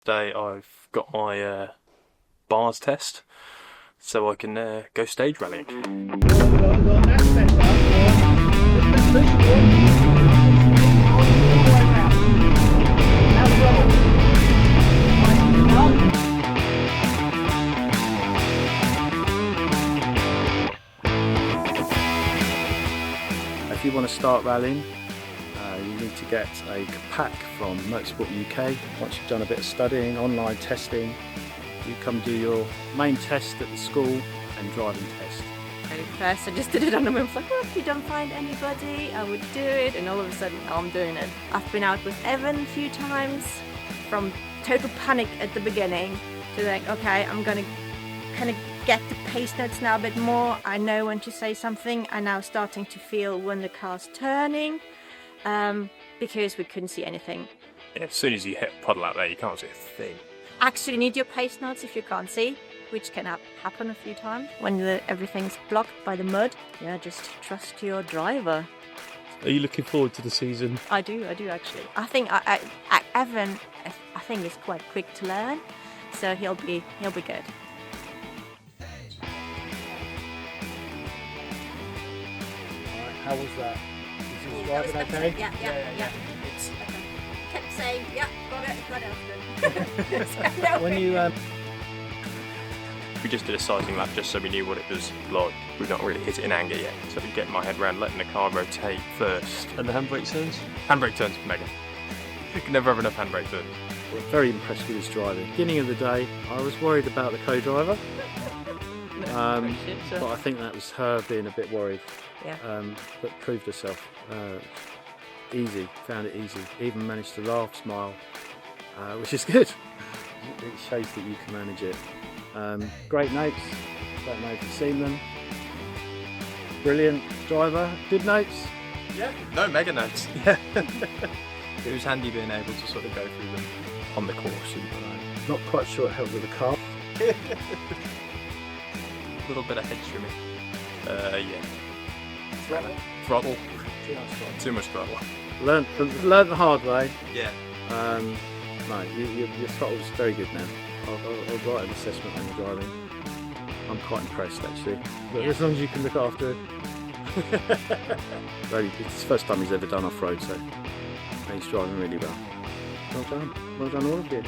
Today I've got my bars test, so I can go stage rallying. If you want to start rallying, you need to get a pack from Motorsport UK. Once you've done a bit of studying, online testing, you come do your main test at the school and driving test. First I just did it on a whim, like, oh, if you don't find anybody, I would do it, and all of a sudden I'm doing it. I've been out with Evan a few times, from total panic at the beginning to like, okay, I'm gonna kind of get the pace notes now a bit more. I know when to say something. I'm now starting to feel when the car's turning, because we couldn't see anything. Yeah, as soon as you hit a puddle out there, you can't see a thing. Actually need your pace notes if you can't see, which can happen a few times when everything's blocked by the mud. Yeah, just trust your driver. Are you looking forward to the season? I do actually. I think Evan, I think is quite quick to learn, so he'll be good. How was that? Was you driving okay? Yeah. It's kept saying, yeah, got it. When you We just did a sizing lap just so we knew what it was like. We've not really hit it in anger yet, so we get my head around letting the car rotate first. and the handbrake turns? Handbrake turns, mega. You can never have enough handbrake turns. We're very impressed with his driving. Beginning of the day, I was worried about the co-driver, but I think that was her being a bit worried. Yeah. But proved herself easy. Found it easy. Even managed to laugh, smile, which is good. It shows that you can manage it. Great notes. Don't know if you've seen them. Brilliant driver. Good notes. Yeah, no mega notes. Yeah. It was handy being able to sort of go through them on the course. And, Not quite sure it helped with the car. a little bit of head trimming. Yeah. Throttle. Too much throttle. Learned the hard way. Yeah. No, your throttle's very good now. I'll write an assessment on the driving. I'm quite impressed actually. But as long as you can look after it. It's the first time he's ever done off-road, so he's driving really well. Well done all of you.